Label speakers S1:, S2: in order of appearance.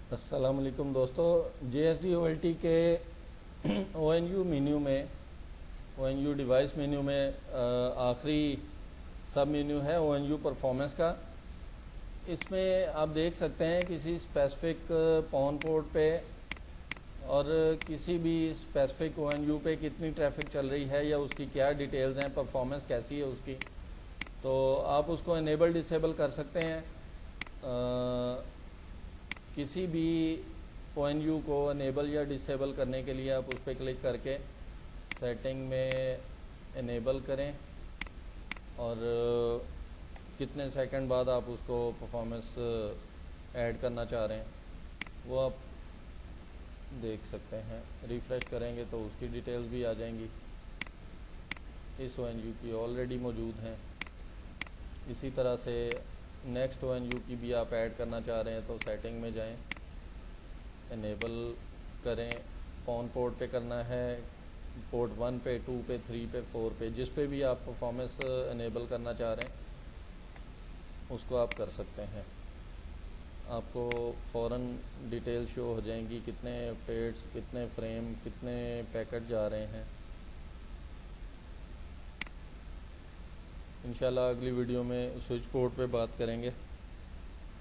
S1: अस्सलाम वालेकुम दोस्तों। JSD-OLT के ONU मेन्यू में, ONU डिवाइस मेन्यू में आखिरी सब मेन्यू है ONU परफॉर्मेंस का। इसमें आप देख सकते हैं किसी स्पेसिफिक पॉन पोर्ट पे और किसी भी स्पेसिफिक ONU पे कितनी ट्रैफिक चल रही है या उसकी क्या डिटेल्स हैं, परफॉर्मेंस कैसी है उसकी। तो आप उसको इनेबल डिसेबल कर सकते हैं। किसी भी ONU को इनेबल या डिसेबल करने के लिए आप उस पर क्लिक करके सेटिंग में इनेबल करें और कितने सेकंड बाद आप उसको परफॉर्मेंस ऐड करना चाह रहे हैं वो आप देख सकते हैं। रिफ़्रेश करेंगे तो उसकी डिटेल्स भी आ जाएंगी। इस ONU की ऑलरेडी मौजूद हैं। इसी तरह से नेक्स्ट ONU की भी आप ऐड करना चाह रहे हैं तो सेटिंग में जाएं, इनेबल करें। ऑन पोर्ट पे करना है, पोर्ट 1 पे, 2 पे, 3 पे, 4 पे, जिस पे भी आप परफॉर्मेंस इनेबल करना चाह रहे हैं उसको आप कर सकते हैं। आपको फ़ौरन डिटेल शो हो जाएंगी, कितने पेड्स, कितने फ्रेम, कितने पैकेट जा रहे हैं। इंशाल्लाह अगली वीडियो में स्विच पोर्ट पे बात करेंगे।